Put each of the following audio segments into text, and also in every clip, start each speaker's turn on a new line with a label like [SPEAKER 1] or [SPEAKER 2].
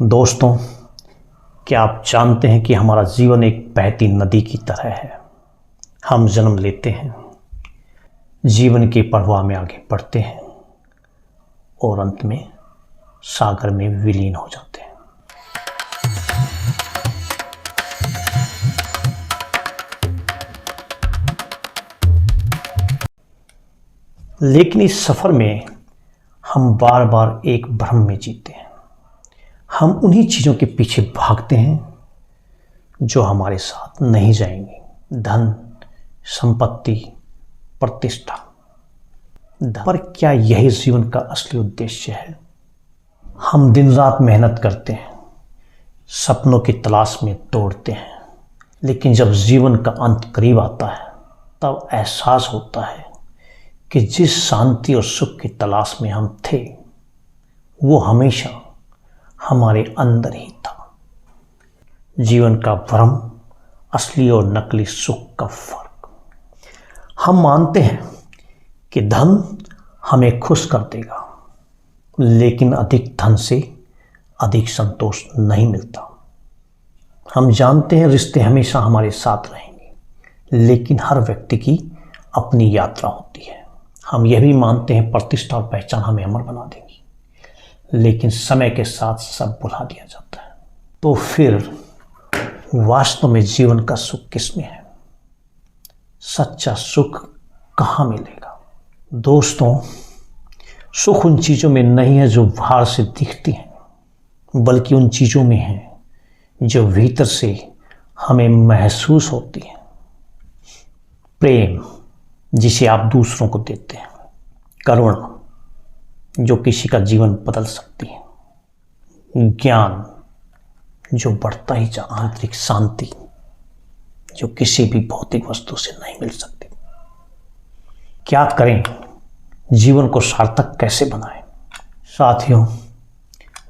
[SPEAKER 1] दोस्तों, क्या आप जानते हैं कि हमारा जीवन एक बहती नदी की तरह है। हम जन्म लेते हैं, जीवन के प्रवाह में आगे बढ़ते हैं और अंत में सागर में विलीन हो जाते हैं। लेकिन इस सफ़र में हम बार बार एक भ्रम में जीते हैं। हम उन्हीं चीज़ों के पीछे भागते हैं जो हमारे साथ नहीं जाएंगी। धन, संपत्ति, प्रतिष्ठा। पर क्या यही जीवन का असली उद्देश्य है? हम दिन रात मेहनत करते हैं, सपनों की तलाश में दौड़ते हैं, लेकिन जब जीवन का अंत करीब आता है तब एहसास होता है कि जिस शांति और सुख की तलाश में हम थे वो हमेशा हमारे अंदर ही था। जीवन का भ्रम, असली और नकली सुख का फर्क। हम मानते हैं कि धन हमें खुश कर देगा, लेकिन अधिक धन से अधिक संतोष नहीं मिलता। हम जानते हैं रिश्ते हमेशा हमारे साथ रहेंगे, लेकिन हर व्यक्ति की अपनी यात्रा होती है। हम यह भी मानते हैं प्रतिष्ठा और पहचान हमें अमर बना देगी, लेकिन समय के साथ सब भुला दिया जाता है। तो फिर वास्तव में जीवन का सुख किसमें है? सच्चा सुख कहाँ मिलेगा? दोस्तों, सुख उन चीज़ों में नहीं है जो बाहर से दिखती हैं, बल्कि उन चीज़ों में है जो भीतर से हमें महसूस होती हैं। प्रेम जिसे आप दूसरों को देते हैं, करुणा जो किसी का जीवन बदल सकती है, ज्ञान जो बढ़ता ही जा, आंतरिक शांति जो किसी भी भौतिक वस्तु से नहीं मिल सकती। क्या करें? जीवन को सार्थक कैसे बनाएं? साथियों,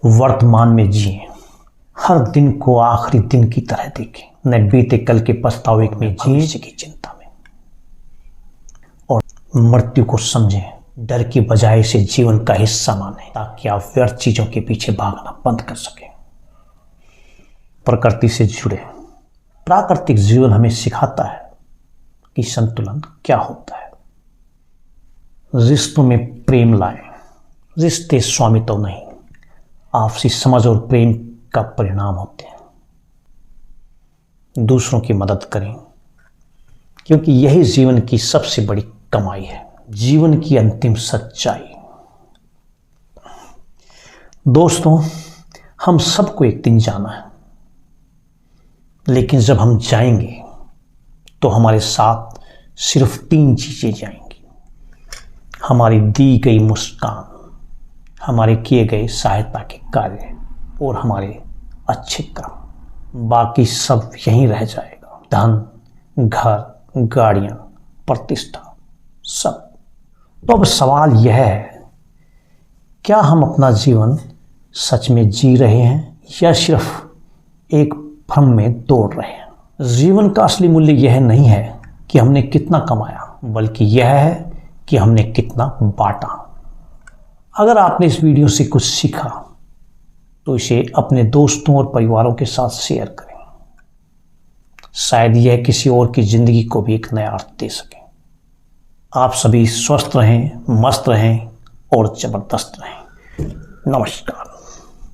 [SPEAKER 1] वर्तमान में जिएं, हर दिन को आखिरी दिन की तरह देखें, न बीते कल के पछतावे में भविष्य की चिंता में, और मृत्यु को समझें, डर की बजाय इसे जीवन का हिस्सा मानें, ताकि आप व्यर्थ चीजों के पीछे भागना बंद कर सकें। प्रकृति से जुड़े। प्राकृतिक जीवन हमें सिखाता है कि संतुलन क्या होता है। रिश्तों में प्रेम लाएं। रिश्ते स्वामित्व नहीं, आपसी समझ और प्रेम का परिणाम होते हैं। दूसरों की मदद करें, क्योंकि यही जीवन की सबसे बड़ी कमाई है, जीवन की अंतिम सच्चाई। दोस्तों, हम सबको एक दिन जाना है, लेकिन जब हम जाएंगे तो हमारे साथ सिर्फ 3 चीजें जाएंगी: हमारी दी गई मुस्कान, हमारे किए गए सहायता के कार्य और हमारे अच्छे कर्म। बाकी सब यहीं रह जाएगा। धन, घर, गाड़ियां, प्रतिष्ठा, सब। तो अब सवाल यह है, क्या हम अपना जीवन सच में जी रहे हैं या सिर्फ एक भ्रम में दौड़ रहे हैं? जीवन का असली मूल्य यह नहीं है कि हमने कितना कमाया, बल्कि यह है कि हमने कितना बांटा। अगर आपने इस वीडियो से कुछ सीखा तो इसे अपने दोस्तों और परिवारों के साथ शेयर करें। शायद यह किसी और की जिंदगी को भी एक नया अर्थ दे सके। आप सभी स्वस्थ रहें, मस्त रहें और जबरदस्त रहें। नमस्कार।